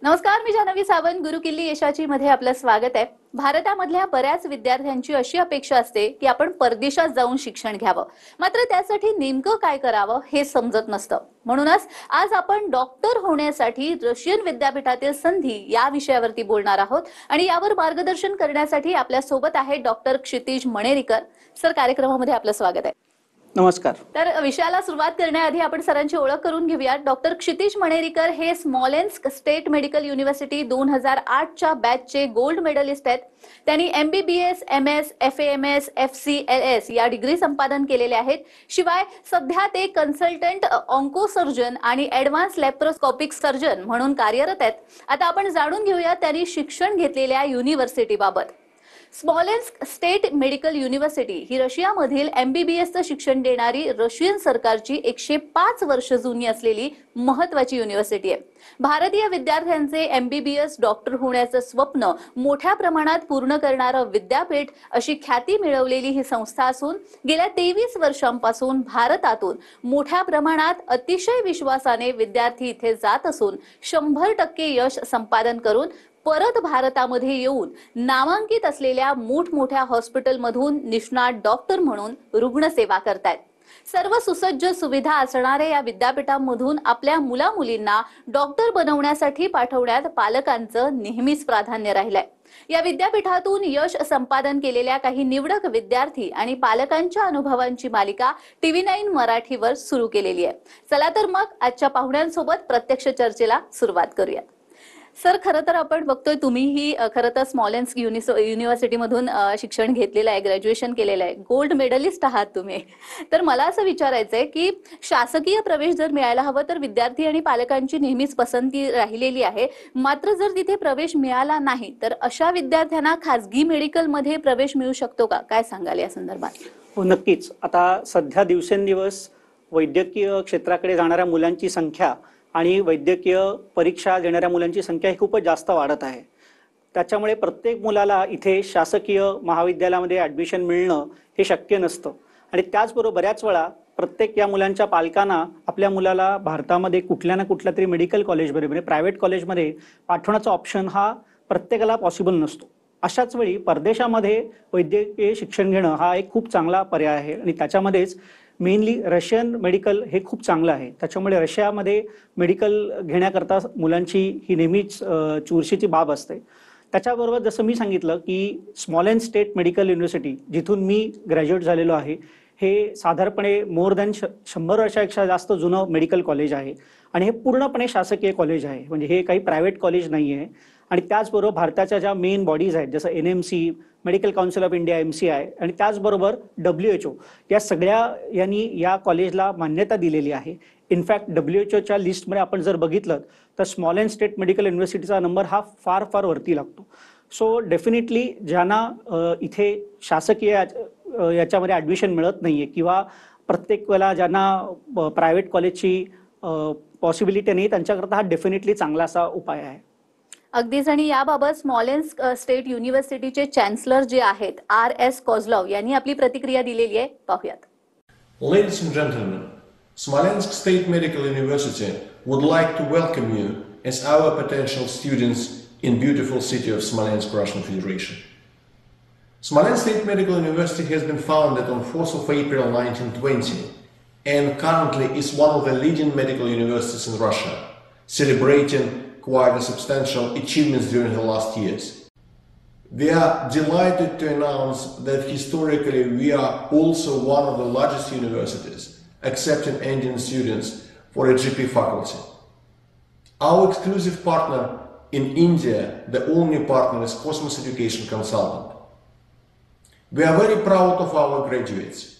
नमस्कार, मी जान्हवी सावंत. गुरुकिल्ली यशाची मध्ये आपलं स्वागत आहे. भारतामधल्या बऱ्याच विद्यार्थ्यांची अशी अपेक्षा असते की आपण परदेशात जाऊन शिक्षण घ्यावं, मात्र त्यासाठी नेमकं काय करावं हे समजत नसतं. म्हणूनच आज आपण डॉक्टर होण्यासाठी रशियन विद्यापीठातील संधी या विषयावरती बोलणार आहोत आणि यावर मार्गदर्शन करण्यासाठी आपल्या सोबत आहे डॉक्टर क्षितिज मणेरीकर. सर, कार्यक्रमामध्ये आपलं स्वागत आहे. नमस्कार. तर विषयाला सुरुवात करण्याआधी आपण सरांची ओळख करून घेऊया. डॉक्टर क्षितिज मणेरीकर हे स्मॉलेन्स्क स्टेट मेडिकल युनिव्हर्सिटी 2008च्या बॅचचे गोल्ड मेडलिस्ट आहेत. त्यांनी MBBS, MS, FAMS, FCLS या डिग्री संपादन केलेल्या आहेत. शिवाय सध्या ते कन्सल्टंट ऑन्कोसर्जन आणि ॲडव्हान्स लॅप्रोस्कोपिक सर्जन म्हणून कार्यरत आहेत. आता आपण जाणून घेऊया त्यांनी शिक्षण घेतलेल्या युनिव्हर्सिटीबाबत. स्मॉलेन्स्क स्टेट मेडिकल युनिव्हर्सिटी ही रशियामधील MBBSचं शिक्षण देणारी रशियन सरकारची 105 वर्ष जुनी असलेली महत्त्वाची युनिव्हर्सिटी आहे. भारतीय विद्यार्थ्यांचे MBBS डॉक्टर होण्याचं स्वप्न मोठ्या प्रमाणात पूर्ण करणारं विद्यापीठ अशी ख्याती मिळवलेली ही संस्था असून गेल्या 23 वर्षांपासून भारतातून मोठ्या प्रमाणात अतिशय विश्वासाने विद्यार्थी इथे जात असून 100% यश संपादन करून परत भारतामध्ये येऊन नामांकित असलेल्या मोठमोठ्या हॉस्पिटलमधून निष्णात डॉक्टर म्हणून रुग्णसेवा करतायत. सर्व सुसज्ज सुविधा असणाऱ्या या विद्यापीठांमधून आपल्या मुलामुलींना डॉक्टर बनवण्यासाठी पाठवण्यात पालकांचं नेहमीच प्राधान्य राहिलंय. या विद्यापीठातून यश संपादन केलेल्या काही निवडक विद्यार्थी आणि पालकांच्या अनुभवांची मालिका TV9 मराठीवर सुरू केलेली आहे. चला तर मग आजच्या पाहुण्यांसोबत प्रत्यक्ष चर्चेला सुरुवात करूया. सर, खरं तर आपण बघतोय तुम्हीही खरं तर स्मॉलेन्स्क युनिव्हर्सिटीमधून शिक्षण घेतलेलं आहे, ग्रॅज्युएशन केलेलं आहे, गोल्ड मेडलिस्ट आहात तुम्ही. तर मला असं विचारायचंय की शासकीय प्रवेश जर मिळायला हवं तर विद्यार्थी आणि पालकांची नेहमीच पसंती राहिलेली आहे, मात्र जर तिथे प्रवेश मिळाला नाही तर अशा विद्यार्थ्यांना खासगी मेडिकलमध्ये प्रवेश मिळू शकतो का? काय सांगाल या संदर्भात? हो, नक्कीच. आता सध्या दिवसेंदिवस वैद्यकीय क्षेत्राकडे जाणाऱ्या मुलांची संख्या आणि वैद्यकीय परीक्षा देणाऱ्या मुलांची संख्या ही खूपच जास्त वाढत आहे. त्याच्यामुळे प्रत्येक मुलाला इथे शासकीय महाविद्यालयामध्ये ॲडमिशन मिळणं हे शक्य नसतं. आणि त्याचबरोबर बऱ्याच वेळा प्रत्येक या मुलांच्या पालकांना आपल्या मुलाला भारतामध्ये कुठल्या ना कुठल्या तरी मेडिकल कॉलेजमध्ये म्हणजे प्रायव्हेट कॉलेजमध्ये पाठवण्याचा ऑप्शन हा प्रत्येकाला पॉसिबल नसतो. अशाच वेळी परदेशामध्ये वैद्यकीय शिक्षण घेणं हा एक खूप चांगला पर्याय आहे आणि त्याच्यामध्येच मेनली रशियन मेडिकल हे खूप चांगलं आहे. त्याच्यामुळे रशियामध्ये मेडिकल घेण्याकरता मुलांची ही नेहमीच चुरशीची बाब असते. त्याच्याबरोबर जसं मी सांगितलं की स्मॉलेन्स्क स्टेट मेडिकल युनिव्हर्सिटी जिथून मी ग्रॅज्युएट झालेलो आहे, हे साधारणपणे मोर दॅन 100 वर्षापेक्षा जास्त जुनं मेडिकल कॉलेज आहे आणि हे पूर्णपणे शासकीय कॉलेज आहे. म्हणजे हे काही प्रायव्हेट कॉलेज नाही आहे. आणि त्याचबरोबर भारताच्या ज्या मेन बॉडीज आहेत जसं NMC, medical council of India MCI आणि त्याचबरोबर WHO या सगळ्या यांनी या कॉलेजला मान्यता दिलेली आहे. इनफॅक्ट WHOच्या लिस्टमध्ये आपण जर बघितलं तर स्मॉलेन्स्क स्टेट मेडिकल युनिव्हर्सिटीचा नंबर हा फार फार वरती लागतो. सो डेफिनेटली ज्यांना इथे शासकीय याच्यामध्ये ॲडमिशन मिळत नाही आहे किंवा प्रत्येक वेळेला ज्यांना प्रायव्हेट कॉलेजची पॉसिबिलिटी नाही, त्यांच्याकरता हा डेफिनेटली चांगला असा उपाय आहे. अगदीच. आणि याबाबत स्मॉलेन्स्क स्टेट युनिव्हर्सिटीचे चॅन्सलर जे आहेत RS कोझलॉव यांनी आपली प्रतिक्रिया दिलेली आहे, पाहूयात. Ladies and gentlemen, Smolensk State Medical University would like to welcome you as our potential students in beautiful city of Smolensk, Russian Federation. Smolensk State Medical University has been founded on 4th of April 1920 and currently is one of the leading medical universities in Russia, celebrating quite a substantial achievements during the last years. We are delighted to announce that historically we are also one of the largest universities accepting Indian students for a GP faculty. Our exclusive partner in India, the only partner, is Cosmos Education Consultant. We are very proud of our graduates.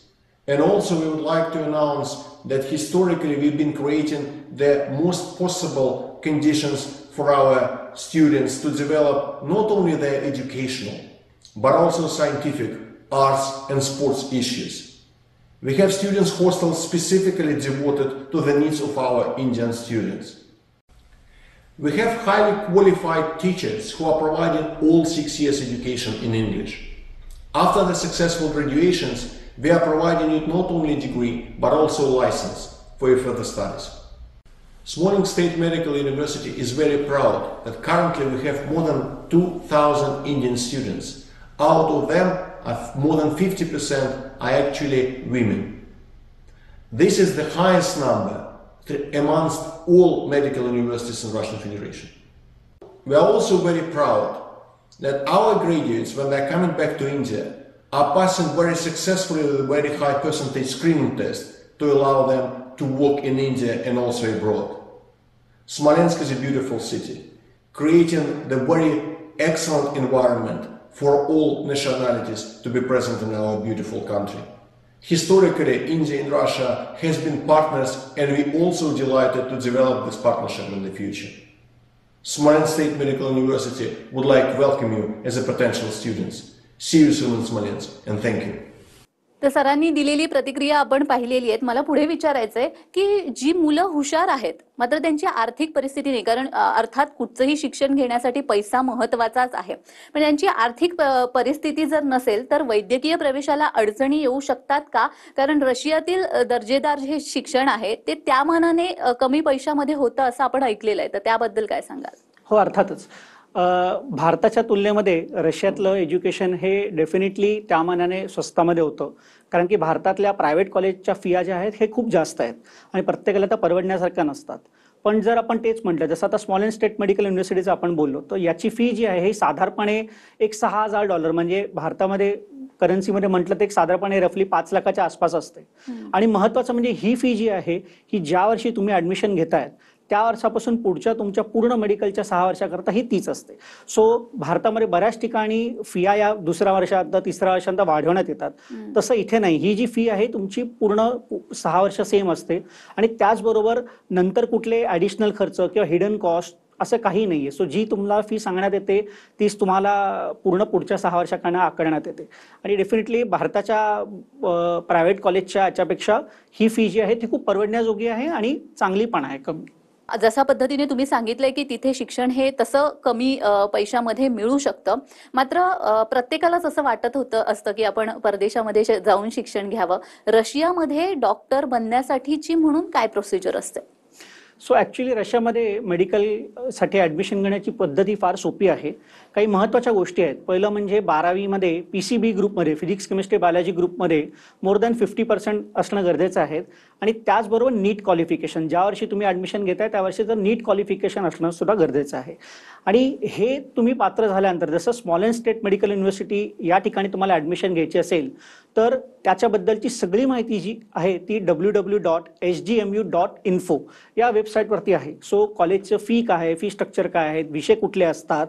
And also we would like to announce that historically we've been creating the most possible conditions for our students to develop not only their educational but also scientific, arts and sports issues. We have students hostels specifically devoted to the needs of our Indian students. We have highly qualified teachers who are providing all 6 years education in English. After the successful graduations, we are providing you not only a degree but also a license for your further studies. Smolensk State Medical University is very proud that currently we have more than 2,000 Indian students. Out of them, more than 50% are actually women. This is the highest number amongst all medical universities in Russian Federation. We are also very proud that our graduates, when they are coming back to India, are passing very successfully with a very high percentage screening test to allow them to work in India and also abroad. Smolensk is a beautiful city, creating the very excellent environment for all nationalities to be present in our beautiful country. Historically, India and Russia has been partners, and we also delighted to develop this partnership in the future. Smolensk State Medical University would like to welcome you as a potential students. See you soon in Smolensk, and thank you. तर सरांनी दिलेली प्रतिक्रिया आपण पाहिलेली आहेत. मला पुढे विचारायचंय की जी मुलं हुशार आहेत मात्र त्यांची आर्थिक परिस्थिती नाही, कारण अर्थात कुठचंही शिक्षण घेण्यासाठी पैसा महत्वाचाच आहे, पण त्यांची आर्थिक परिस्थिती जर नसेल तर वैद्यकीय प्रवेशाला अडचणी येऊ शकतात का? कारण रशियातील दर्जेदार जे शिक्षण आहे ते त्या मानाने कमी पैशामध्ये होतं असं आपण ऐकलेलं आहे, तर त्याबद्दल काय सांगाल? हो, अर्थातच. भारताच्या तुलनेमध्ये रशियातलं एज्युकेशन हे डेफिनेटली त्या मानाने स्वस्तामध्ये होतं, कारण की भारतातल्या प्रायव्हेट कॉलेजच्या फिया ज्या आहेत हे खूप जास्त आहेत आणि प्रत्येकाला त्या परवडण्यासारख्या नसतात. पण जर आपण तेच म्हटलं, जसं आता स्मॉलेन्स्क स्टेट मेडिकल युनिव्हर्सिटीचं आपण बोललो, तर याची फी जी आहे ही साधारणपणे एक $6,000 म्हणजे भारतामध्ये करन्सीमध्ये म्हटलं तर एक साधारणपणे रफली 5 लाखाच्या आसपास असते. आणि महत्वाचं म्हणजे ही फी जी आहे ही ज्या वर्षी तुम्ही ऍडमिशन घेतायत त्या वर्षापासून पुढच्या तुमच्या पूर्ण मेडिकलच्या 6 वर्षाकरता ही तीच असते. सो भारतामध्ये बऱ्याच ठिकाणी फिया या दुसऱ्या वर्षात तिसऱ्या वर्षांत वाढवण्यात येतात, तसं इथे नाही. ही जी फी आहे तुमची पूर्ण 6 वर्ष सेम असते आणि त्याचबरोबर नंतर कुठले ॲडिशनल खर्च किंवा हिडन कॉस्ट असं काही नाहीये. सो जी तुम्हाला फी सांगण्यात येते तीच तुम्हाला पूर्ण पुढच्या 6 वर्षांना आकारण्यात येते. आणि डेफिनेटली भारताच्या प्रायव्हेट कॉलेजच्या याच्यापेक्षा ही फी जी आहे ती खूप परवडण्याजोगी आहे आणि चांगली पण आहे. कमी जशा पद्धतीने तुम्ही सांगितलंय की तिथे शिक्षण हे तसं कमी पैशामध्ये मिळू शकतं, मात्र प्रत्येकालाच असं वाटत असतं की आपण परदेशामध्ये जाऊन शिक्षण घ्यावं. रशियामध्ये डॉक्टर बनण्यासाठीची म्हणून काय प्रोसिजर असते? सो ॲक्च्युली रशियामध्ये मेडिकलसाठी ॲडमिशन घेण्याची पद्धती फार सोपी आहे. काही महत्त्वाच्या गोष्टी आहेत. पहिलं म्हणजे 12वीमध्ये PCB ग्रुपमध्ये फिजिक्स केमिस्ट्री बायोलॉजी ग्रुपमध्ये मोर दॅन 50% असणं गरजेचं आहे. आणि त्याचबरोबर नीट क्वालिफिकेशन, ज्या वर्षी तुम्ही ॲडमिशन घेताय त्या वर्षी तर नीट क्वालिफिकेशन असणं सुद्धा गरजेचं आहे. आणि हे तुम्ही पात्र झाल्यानंतर जसं स्मॉलेन्स्क स्टेट मेडिकल युनिव्हर्सिटी या ठिकाणी तुम्हाला ॲडमिशन घ्यायची असेल तर त्याच्याबद्दलची सगळी माहिती जी आहे ती www.sgmu.info या वेबसाईटवरती आहे. सो कॉलेजचं फी काय आहे, फी स्ट्रक्चर काय आहे, विषय कुठले असतात,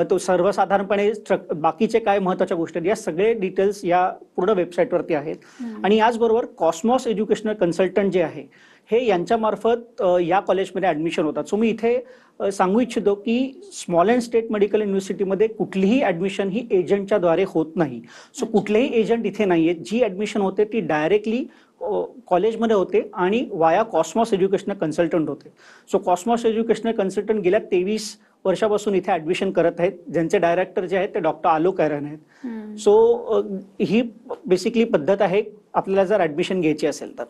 तो सर्वसाधारणपणे बाकीचे काय महत्त्वाच्या गोष्टी आहेत, या सगळे डिटेल्स या पूर्ण वेबसाईटवरती आहेत. आणि याचबरोबर कॉस्मॉस एज्युकेशनल कन्सल्टंट जे आहे हे यांच्यामार्फत या कॉलेजमध्ये ॲडमिशन होतात. सो मी इथे सांगू इच्छितो की स्मॉलेन्स्क स्टेट मेडिकल युनिव्हर्सिटीमध्ये कुठलीही ॲडमिशन ही एजंटच्या द्वारे होत नाही. सो कुठलेही एजंट इथे नाही आहेत. जी ॲडमिशन होते ती डायरेक्टली कॉलेजमध्ये होते आणि वाया कॉस्मॉस एज्युकेशनल कन्सल्टंट होते. सो कॉस्मॉस एज्युकेशनल कन्सल्टंट गेल्या 23 वर्षापासून इथे ॲडमिशन करत आहेत, ज्यांचे डायरेक्टर जे आहेत ते डॉक्टर आलोक एरन आहेत. सो ही बेसिकली पद्धत आहे आपल्याला जर ॲडमिशन घ्यायची असेल तर.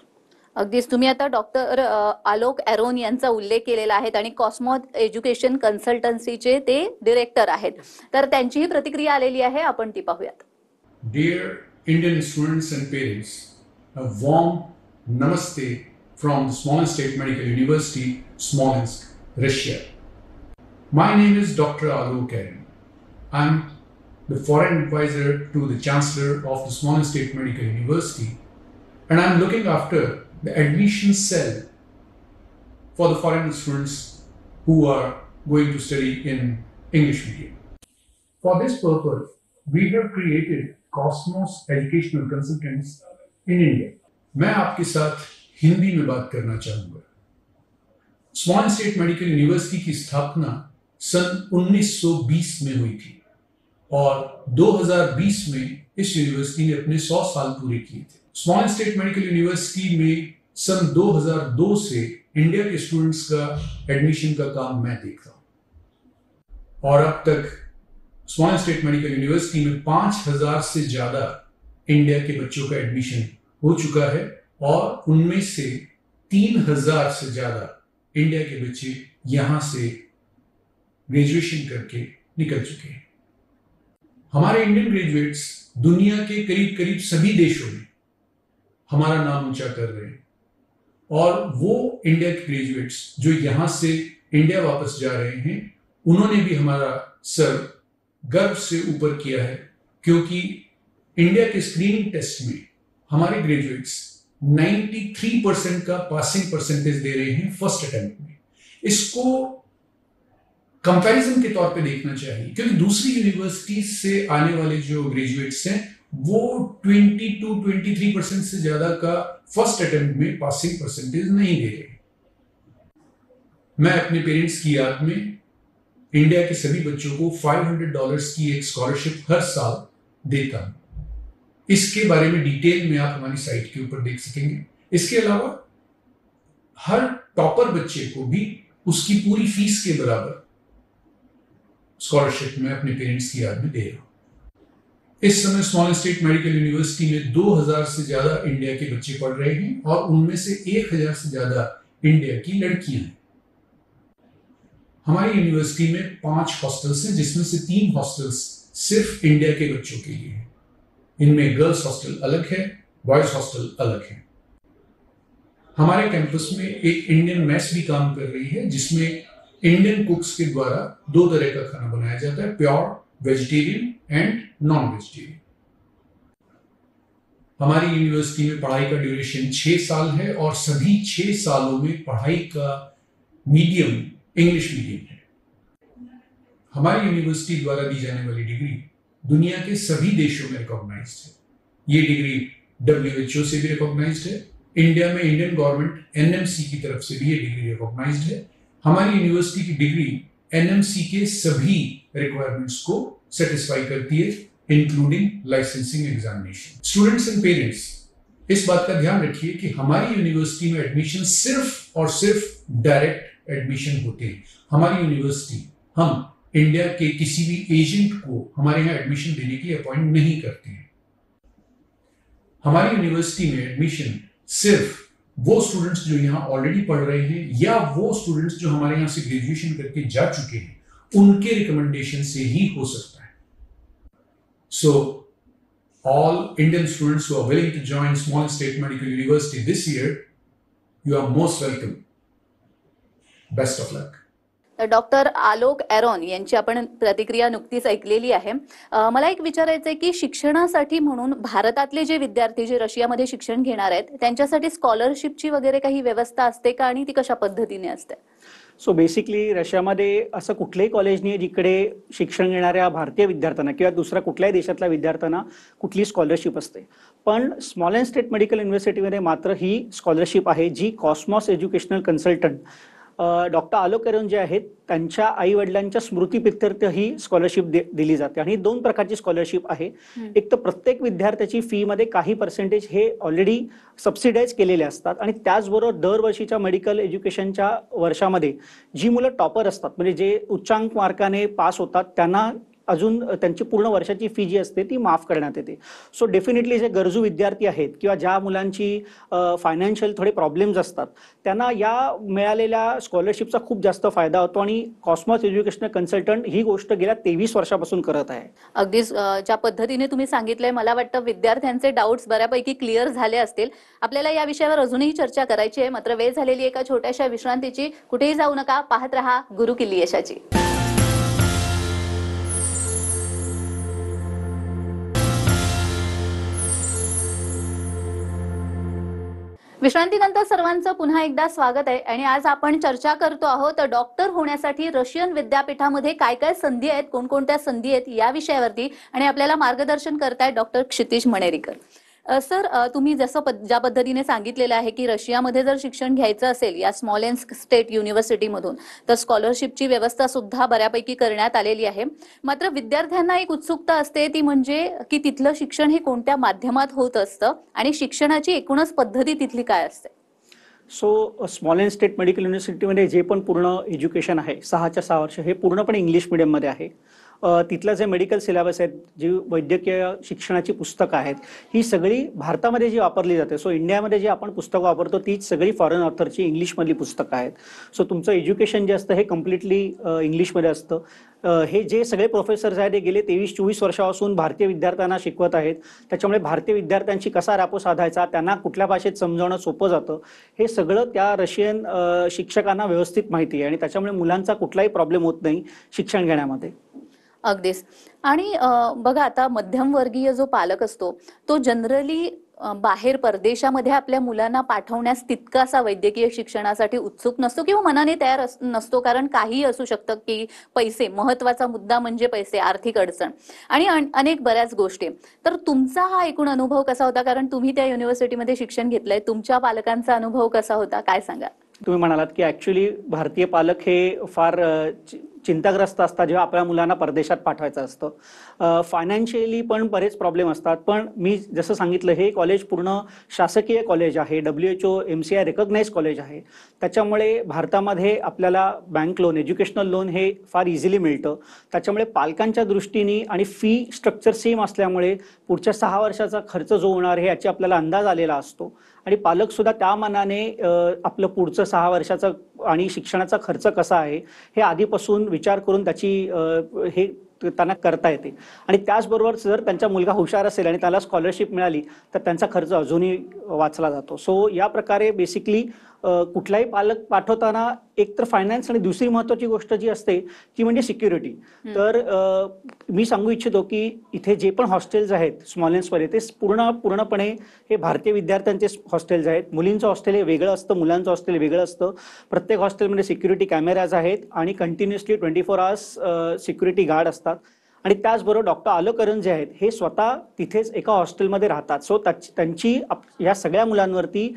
अगदीच तुम्ही आता डॉक्टर आलोक एरोन यांचा उल्लेख केलेला आहे आणि कॉस्मॉस एज्युकेशन कन्सल्टन्सीचे ते डिरेक्टर आहेत, तर त्यांची ही प्रतिक्रिया आलेली आहे, आपण ती पाहूयात. Dear Indian students and parents, a warm namaste from the Smolensk State Medical University, Smolensk, Russia. My name is Dr. Alok Eron. I'm the foreign advisor to the Chancellor of the Smolensk State Medical University, and I'm looking after the admission cell for the foreign students who are going to study in English medium. For this purpose, we have created Cosmos Educational Consultants in India. मैं आपके साथ हिंदी में बात करना चाहूंगा. स्मॉलेन्स्क state medical university की स्थापना सन 1920 में हुई थी और 2020 में इस यूनिवर्सिटी ने अपने 100 साल पूरे किए थे. स्मॉलेन्स्क स्टेट मेडिकल यूनिवर्सिटी में सन 2002 से इंडिया के स्टूडेंट्स का एडमिशन का काम मैं देखता हूं और अब तक स्मॉलेन्स्क स्टेट मेडिकल यूनिवर्सिटी में 5000 से ज्यादा इंडिया के बच्चों का एडमिशन हो चुका है और उनमें से 3000 से ज्यादा इंडिया के बच्चे यहां से ग्रेजुएशन करके निकल चुके हैं। हमारे इंडियन ग्रेजुएट्स दुनिया के करीब करीब सभी देशों में हमारा नाम ऊंचा कर रहे हैं, और वो इंडिया के ग्रेजुएट्स जो यहां से इंडिया वापस जा रहे हैं, उन्होंने भी हमारा सर गर्व से ऊपर किया है, क्योंकि इंडिया के स्क्रीनिंग टेस्ट में हमारे ग्रेजुएट्स 93% का पासिंग परसेंटेज दे रहे हैं फर्स्ट अटेम्प्ट में। इसको कंपैरिजन के तौर पे देखना चाहिए, क्योंकि दूसरी यूनिवर्सिटी से आने वाले जो ग्रेजुएट्स हैं वो 22-23% से ज्यादा का फर्स्ट अटेम्प्ट में पासिंग परसेंटेज नहीं दे रहे। मैं अपने पेरेंट्स की याद में इंडिया के सभी बच्चों को $500 की एक स्कॉलरशिप हर साल देता हूं। इसके बारे में डिटेल में आप हमारी साइट के ऊपर देख सकेंगे। इसके अलावा हर टॉपर बच्चे को भी उसकी पूरी फीस के बराबर स्कॉलरशिप मैं अपने पेरेंट्स की याद में दे रहा हूं। इस समय स्मॉलेंस स्टेट मेडिकल यूनिवर्सिटी में 2000 से ज्यादा इंडिया के बच्चे पढ़ रहे हैं, और उनमें से 1000 से ज्यादा इंडिया की लड़कियां हैं। हमारी यूनिवर्सिटी में 5 हॉस्टल्स हैं, जिसमें से 3 हॉस्टल्स सिर्फ इंडिया के बच्चों के लिए हैं। इनमें गर्ल्स हॉस्टल अलग है, बॉयज हॉस्टल अलग है। हमारे कैंपस में एक इंडियन मेस भी काम कर रही है, जिसमें इंडियन कुक्स के द्वारा 2 तरह का खाना बनाया जाता है, pure vegetarian end non vegetarian. हमारी यूनिवर्सिटी में पढ़ाई का ड्यूरेशन 6 साल है, और सभी 6 सालों में पढ़ाई का मीडियम इंग्लिश मीडियम है। हमारी यूनिवर्सिटी द्वारा दी जाने वाली डिग्री दुनिया के सभी देशों में रिकॉग्नाइज्ड है। ये डिग्री WHO से भी रिकॉग्नाइज्ड है। इंडिया में इंडियन गवर्नमेंट NMC की तरफ से भी ये डिग्री रिकॉग्नाइज्ड है। हमारी यूनिवर्सिटी की डिग्री NMC के सभी रिक्वायरमेंट्स को सेटिस्फाई करती है, including licensing examination. Students and parents, इस बात का ध्यान रखिए कि हमारी यूनिवर्सिटी में एडमिशन सिर्फ और सिर्फ डायरेक्ट एडमिशन होते हैं। हमारी यूनिवर्सिटी हम इंडिया के किसी भी एजेंट को हमारे यहाँ एडमिशन देने के लिए अपॉइंट नहीं करते हैं। हमारी यूनिवर्सिटी में एडमिशन सिर्फ वो स्टूडेंट्स जो यहाँ ऑलरेडी पढ़ रहे हैं, या वो स्टूडेंट्स जो हमारे यहाँ से ग्रेजुएशन करके जा चुके हैं, उनके रिकमेंडेशन से ही हो सकता है। So all Indian students who are willing to join Smolensk state medical university this year, you are most welcome. Best of luck. Doctor Alok Aron यांची आपण प्रतिक्रिया नुकतीच ऐकलेली आहे। मला एक विचारायचं आहे की शिक्षणासाठी म्हणून भारतातले जे विद्यार्थी जे रशियामध्ये शिक्षण घेणार आहेत, त्यांच्यासाठी स्कॉलरशिपची वगैरे काही व्यवस्था असते का, आणि ती कशा पद्धतीने असते? सो बेसिकली रशियामध्ये असं कुठलंही कॉलेज नाही जिकडे शिक्षण घेणाऱ्या भारतीय विद्यार्थ्यांना किंवा दुसऱ्या कुठल्याही देशातल्या विद्यार्थ्यांना कुठली स्कॉलरशिप असते। पण स्मॉलेंस स्टेट मेडिकल युनिव्हर्सिटीमध्ये मात्र ही स्कॉलरशिप आहे, जी cosmos educational consultant doctor Alok Aron जे आहेत त्यांच्या आई वडिलांच्या स्मृतीप्रित्यर्थ ही स्कॉलरशिप दिली जाते। आणि 2 प्रकारची स्कॉलरशिप आहे। एक तर प्रत्येक विद्यार्थ्याची फी मध्ये काही पर्सेंटेज हे ऑलरेडी सबसिडाइज केलेले असतात, आणि त्याचबरोबर दरवर्षीच्या मेडिकल एज्युकेशनच्या वर्षामध्ये जी मुलं टॉपर असतात, म्हणजे जे उच्चांक मार्काने पास होतात, त्यांना अजून त्यांची पूर्ण वर्षाची फी जी असते ती माफ करण्यात येते। सो डेफिनेटली जे गरजू विद्यार्थी आहेत किंवा ज्या मुलांची फायनान्शियल थोडे प्रॉब्लेम्स असतात, त्यांना या मिळालेल्या स्कॉलरशिपचा खूप जास्त फायदा होतो, आणि कॉस्मॉस एज्युकेशनल कन्सल्टंट ही गोष्ट गेल्या 23 वर्षापासून करत आहे। अगदीच ज्या पद्धतीने तुम्ही सांगितलंय, मला वाटतं विद्यार्थ्यांचे डाऊट्स बऱ्यापैकी क्लिअर झाले असतील। आपल्याला या विषयावर अजूनही चर्चा करायची आहे, मात्र वेळ झालेली एका छोट्याशा विश्रांतीची। कुठेही जाऊ नका, पाहत रहा गुरुकिल्ली यशाची। विश्रांतीनंतर सर्वांचं पुन्हा एकदा स्वागत आहे, आणि आज आपण चर्चा करतो आहोत डॉक्टर होण्यासाठी रशियन विद्यापीठामध्ये काय काय संधी आहेत, कोणकोणत्या संधी आहेत या विषयावरती, आणि आपल्याला मार्गदर्शन करतायत डॉक्टर क्षितिज मणेरीकर। सर, तुम्ही जसं ज्या पद्धतीने सांगितलेलं आहे की रशियामध्ये जर शिक्षण घ्यायचं असेल या स्मॉलेंस्क स्टेट युनिव्हर्सिटीमधून, तर स्कॉलरशिपची व्यवस्था सुद्धा बऱ्यापैकी करण्यात आलेली आहे। मात्र विद्यार्थ्यांना एक उत्सुकता असते, ती म्हणजे की तिथलं शिक्षण हे कोणत्या माध्यमात होत असतं, आणि शिक्षणाची एकूणच पद्धती तिथली काय असते? सो स्मॉलेंस स्टेट मेडिकल युनिव्हर्सिटीमध्ये जे पण पूर्ण एज्युकेशन आहे 6च्या 6 वर्ष हे पूर्णपणे इंग्लिश मीडियममध्ये आहे। तिथलं जे मेडिकल सिलेबस आहेत, जी वैद्यकीय शिक्षणाची पुस्तकं आहेत, ही सगळी भारतामध्ये जी वापरली जाते. सो इंडियामध्ये जी आपण पुस्तकं वापरतो तीच सगळी फॉरेन ऑथरची इंग्लिशमधली पुस्तकं आहेत. सो तुमचं एज्युकेशन जे असतं हे कम्प्लिटली इंग्लिशमध्ये असतं. हे जे सगळे प्रोफेसर्स आहेत हे गेले 23-24 वर्षापासून भारतीय विद्यार्थ्यांना शिकवत आहेत. त्याच्यामुळे भारतीय विद्यार्थ्यांशी कसा रॅपो साधायचा, त्यांना कुठल्या भाषेत समजावणं सोपं जातं, हे सगळं त्या रशियन शिक्षकांना व्यवस्थित माहिती आहे आणि त्याच्यामुळे मुलांचा कुठलाही प्रॉब्लेम होत नाही शिक्षण घेण्यामध्ये. अगदीच. आणि बघा आता मध्यमवर्गीय जो पालक असतो तो जनरली बाहेर परदेशामध्ये आपल्या मुलांना पाठवण्यास तितकासा वैद्यकीय शिक्षणासाठी उत्सुक नसतो किंवा मनाने तयार नसतो, कारण काही असू शकतं की पैसे, महत्वाचा मुद्दा म्हणजे पैसे, आर्थिक अडचण आणि अनेक बऱ्याच गोष्टी. तर तुमचा हा एकूण अनुभव कसा होता, कारण तुम्ही त्या युनिव्हर्सिटीमध्ये शिक्षण घेतलंय, तुमच्या पालकांचा अनुभव कसा होता, काय सांगा? तुम्ही म्हणालात की ऍक्च्युली भारतीय पालक हे फार चिंताग्रस्त असतात जेव्हा आपल्या मुलांना परदेशात पाठवायचं असतं. फायनान्शियली पण बरेच प्रॉब्लेम असतात. पण मी जसं सांगितलं, हे कॉलेज पूर्ण शासकीय कॉलेज आहे, WHO MCI रेकग्नाइज कॉलेज आहे. त्याच्यामुळे भारतामध्ये आपल्याला बँक लोन, एज्युकेशनल लोन हे फार इझिली मिळतं. त्याच्यामुळे पालकांच्या दृष्टीने आणि फी स्ट्रक्चर सेम असल्यामुळे पुढच्या 6 वर्षाचा खर्च जो होणार आहे याची आपल्याला अंदाज आलेला असतो आणि पालक सुद्धा त्या मानाने आपलं पुढचं 6 वर्षाचा आणि शिक्षणाचा खर्च कसा आहे हे आधीपासून विचार करून त्याची हे त्यांना करता येते. आणि त्याचबरोबर जर त्यांचा मुलगा हुशार असेल आणि त्याला स्कॉलरशिप मिळाली तर त्यांचा खर्च अजूनही वाचला जातो. सो या प्रकारे बेसिकली कुठलाही पालक पाठवताना एक तर फायनान्स आणि दुसरी महत्वाची गोष्ट जी असते ती म्हणजे सिक्युरिटी. तर मी सांगू इच्छितो की इथे जे पण हॉस्टेल्स आहेत स्मॉलेन्समध्ये ते पूर्णपणे हे भारतीय विद्यार्थ्यांचे हॉस्टेल्स आहेत. मुलींचं हॉस्टेल हे वेगळं असतं, मुलांचं हॉस्टेल वेगळं असतं. प्रत्येक हॉस्टेलमध्ये सिक्युरिटी कॅमेराज आहेत आणि कंटिन्युअसली 24 आवर्स सिक्युरिटी गार्ड असतात. आणि त्याचबरोबर डॉक्टर आलोकरन जे आहेत हे स्वतः तिथेच एका हॉस्टेलमध्ये राहतात. सो त्यांची या सगळ्या मुलांवरती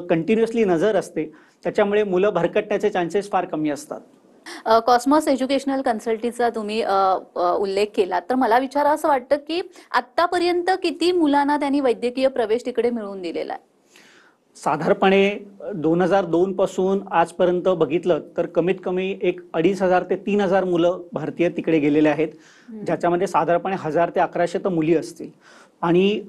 कंटिन्युअसली नजर असते. त्याच्यामुळे मुलं भरकटण्याचे चान्सेस फार कमी असतात. कॉस्मॉस एज्युकेशनल कन्सल्टीचा तुम्ही उल्लेख केला, तर मला विचारा असं वाटतं की आतापर्यंत किती मुलांना त्यांनी वैद्यकीय प्रवेश तिकडे मिळवून दिलेला आहे? साधारणपणे 2002 पासून आजपर्यंत बघितलं तर कमीत कमी एक 2500 ते 3000 मुलं भारतीय तिकडे गेलेले आहेत, ज्याच्यामध्ये साधारणपणे 1000 ते 1100 तर मुली असतील. आणि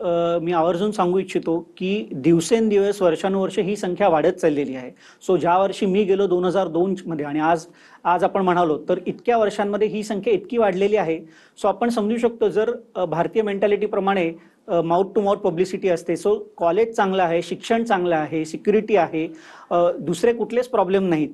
मी आवर्जून सांगू इच्छितो की दिवसेंदिवस वर्षानुवर्ष ही संख्या वाढत चाललेली आहे. सो ज्या वर्षी मी गेलो 2002 मध्ये आणि आज आपण म्हणालो तर इतक्या वर्षांमध्ये ही संख्या इतकी वाढलेली आहे. सो आपण समजू शकतो जर भारतीय मेंटॅलिटीप्रमाणे माउथ टू माउथ पब्लिसिटी असते. सो कॉलेज चांगलं आहे, शिक्षण चांगलं आहे, सिक्युरिटी आहे, दुसरे कुठलेच प्रॉब्लेम नाहीत,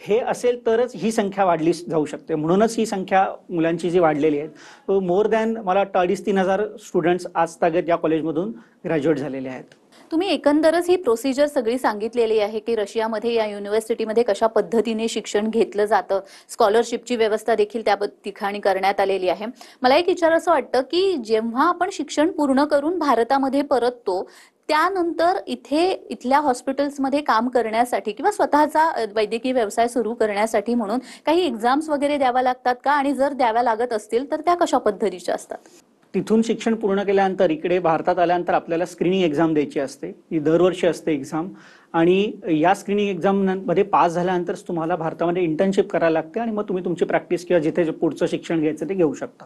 हे असेल तरच ही संख्या वाढली जाऊ शकते. म्हणूनच ही संख्या मुलांची जी वाढलेली आहे, मोर दॅन मला वाटतं 2500-3000 स्टुडंट्स आज तागत या कॉलेजमधून ग्रॅज्युएट झालेले आहेत. तुम्ही एकंदरच ही प्रोसिजर सगळी सांगितलेली आहे की रशियामध्ये या युनिव्हर्सिटीमध्ये कशा पद्धतीने शिक्षण घेतलं जातं, स्कॉलरशिपची व्यवस्था देखील त्या ठिकाणी करण्यात आलेली आहे. मला एक विचारायचं वाटतं की जेव्हा आपण शिक्षण पूर्ण करून भारतामध्ये परततो त्यानंतर इथल्या हॉस्पिटल्समध्ये काम करण्यासाठी किंवा स्वतःचा वैद्यकीय व्यवसाय सुरू करण्यासाठी म्हणून काही एक्झाम्स वगैरे द्याव्या लागतात का, आणि जर द्याव्या लागत असतील तर त्या कशा पद्धतीच्या असतात? तिथून शिक्षण पूर्ण केल्यानंतर इकडे भारतात आल्यानंतर आपल्याला स्क्रीनिंग एक्झाम द्यायची असते. ही दरवर्षी असते एक्झाम आणि या स्क्रीनिंग एक्झाममध्ये पास झाल्यानंतर तुम्हाला भारतामध्ये इंटर्नशिप करायला लागते आणि मग तुम्ही तुमची प्रॅक्टिस किंवा जिथे पुढचं शिक्षण घ्यायचं ते घेऊ शकता.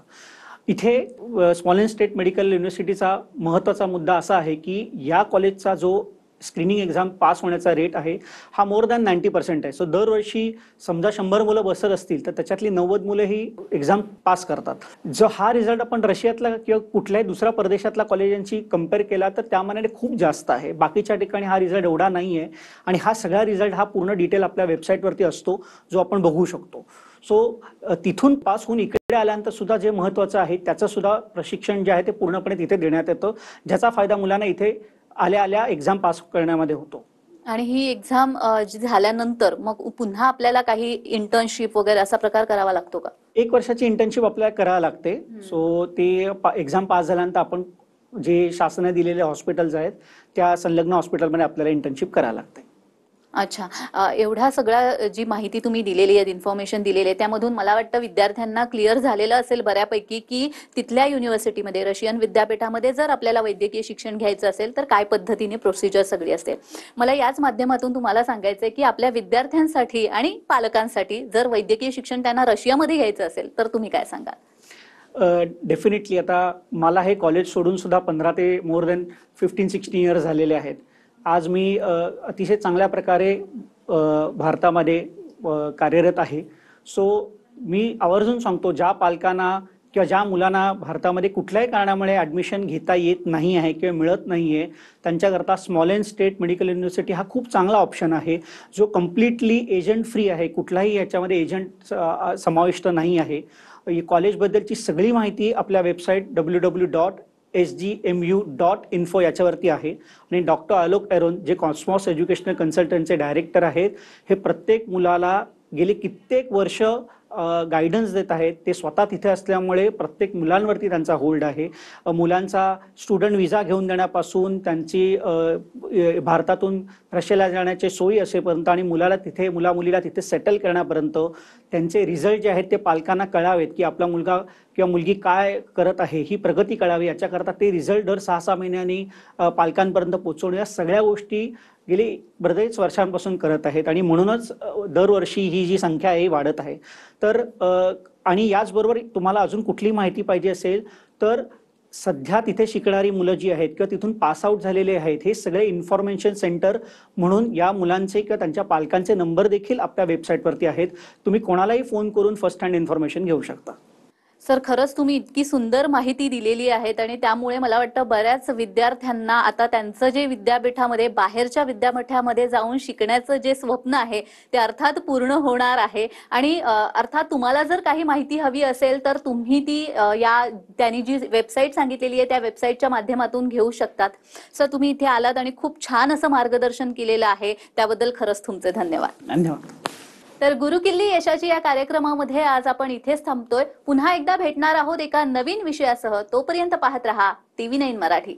इथे स्मॉलेन्स्क स्टेट मेडिकल युनिव्हर्सिटीचा महत्त्वाचा मुद्दा असा आहे की या कॉलेजचा जो स्क्रीनिंग एक्झाम पास होण्याचा रेट आहे हा मोर दॅन 90% आहे. सो दरवर्षी समजा 100 मुलं बसत असतील तर त्याच्यातली 90 मुलं ही एक्झाम पास करतात. जो हा रिझल्ट आपण रशियातला किंवा कुठल्याही दुसऱ्या परदेशातल्या कॉलेजांची कम्पेअर केला तर त्या मानाने खूप जास्त आहे. बाकीच्या ठिकाणी हा रिझल्ट एवढा नाही आहे आणि हा सगळा रिझल्ट हा पूर्ण डिटेल आपल्या वेबसाईटवरती असतो जो आपण बघू शकतो. सो तिथून पास होऊन इकडे आल्यानंतर सुद्धा जे महत्त्वाचं आहे त्याचं सुद्धा प्रशिक्षण जे आहे ते पूर्णपणे तिथे देण्यात येतं, ज्याचा फायदा मुलांना इथे आल्या एक्झाम पास करण्यामध्ये होतो. आणि ही एक्झाम झाल्यानंतर मग पुन्हा आपल्याला काही इंटर्नशिप वगैरे असा प्रकार करावा लागतो का? 1 वर्षाची इंटर्नशिप आपल्याला करावी लागते. सो ते एक्झाम पास झाल्यानंतर आपण जे शासनाने दिलेले हॉस्पिटल्स आहेत त्या संलग्न हॉस्पिटलमध्ये आपल्याला इंटर्नशिप करावी लागते. अच्छा, एवढा सगळा जी माहिती तुम्ही दिलेली आहे, इन्फॉर्मेशन दिलेली आहे, त्यामधून मला वाटतं विद्यार्थ्यांना क्लिअर झालेलं असेल बऱ्यापैकी की तिथल्या युनिव्हर्सिटीमध्ये, रशियन विद्यापीठामध्ये जर आपल्याला वैद्यकीय शिक्षण घ्यायचं असेल तर काय पद्धतीने प्रोसिजर सगळी असते. मला याच माध्यमातून तुम्हाला सांगायचंय की आपल्या विद्यार्थ्यांसाठी आणि पालकांसाठी जर वैद्यकीय शिक्षण त्यांना रशियामध्ये घ्यायचं असेल तर तुम्ही काय सांगाल? डेफिनेटली आता मला हे कॉलेज सोडून सुद्धा 15 ते मोर दॅन 15-16 इयर्स झालेले आहेत. आज मी अतिशय चांगल्या प्रकारे भारतामध्ये कार्यरत आहे. सो मी आवर्जून सांगतो, ज्या पालकांना किंवा ज्या मुलांना भारतामध्ये कुठल्याही कारणामुळे ॲडमिशन घेता येत नाही आहे किंवा मिळत नाही आहे, त्यांच्याकरता स्मॉलेन्स स्टेट मेडिकल युनिव्हर्सिटी हा खूप चांगला ऑप्शन आहे, जो कम्प्लिटली एजंट फ्री आहे. कुठलाही याच्यामध्ये एजंट समाविष्ट नाही आहे. कॉलेजबद्दलची सगळी माहिती आपल्या वेबसाईट www.sgmu.info याच्यावरती आहे. आणि डॉक्टर आलोक एरोन, जे कॉस्मॉस एज्युकेशनल कन्सल्टंटचे डायरेक्टर आहेत, हे प्रत्येक मुलाला गेली कित्येक वर्ष गायडन्स देत आहेत. ते स्वतः तिथे असल्यामुळे प्रत्येक मुलांवरती त्यांचा होल्ड आहे. मुलांचा स्टुडंट व्हिसा घेऊन देण्यापासून त्यांची भारतातून रशियाला जाण्याची सोयी असेपर्यंत आणि मुलीला तिथे सेटल करण्यापर्यंत त्यांचे रिझल्ट जे आहेत ते पालकांना कळावेत, की आपला मुलगा किंवा मुलगी काय करत आहे, ही प्रगती कळावी, याच्याकरता ते रिझल्ट दर 6-6 महिन्यांनी पालकांपर्यंत पोहोचवणे, या सगळ्या गोष्टी गेली बरेच वर्षांपासून करत आहेत. आणि म्हणूनच दरवर्षी ही जी संख्या आहे वाढत आहे. तर आणि याचबरोबर तुम्हाला अजून कुठली माहिती पाहिजे असेल तर सध्या तिथे शिकणारी मुलं जी आहेत किंवा तिथून पास आउट झालेले आहेत, हे सगळे इन्फॉर्मेशन सेंटर म्हणून या मुलांचे किंवा त्यांच्या पालकांचे नंबर देखील आपल्या वेबसाईटवरती आहेत. तुम्ही कोणालाही फोन करून फर्स्ट हँड इन्फॉर्मेशन घेऊ शकता. सर, खरंच तुम्ही इतकी सुंदर माहिती दिलेली आहेत आणि त्यामुळे मला वाटतं बऱ्याच विद्यार्थ्यांना आता त्यांचं जे विद्यापीठामध्ये बाहेरच्या विद्यापीठामध्ये जाऊन शिकण्याचं जे स्वप्न आहे ते अर्थात पूर्ण होणार आहे. आणि अर्थात तुम्हाला जर काही माहिती हवी असेल तर तुम्ही ती त्यांनी जी वेबसाईट सांगितलेली आहे त्या वेबसाईटच्या माध्यमातून घेऊ शकतात. सर, तुम्ही इथे आलात आणि खूप छान असं मार्गदर्शन केलेलं आहे, त्याबद्दल खरंच तुमचे धन्यवाद. धन्यवाद. तर गुरुकिल्ली यशाची या कार्यक्रमामध्ये आज आपण इथेच थांबतोय. पुन्हा एकदा भेटणार आहोत एका नवीन विषयासह. तोपर्यंत पाहत रहा TV9 मराठी.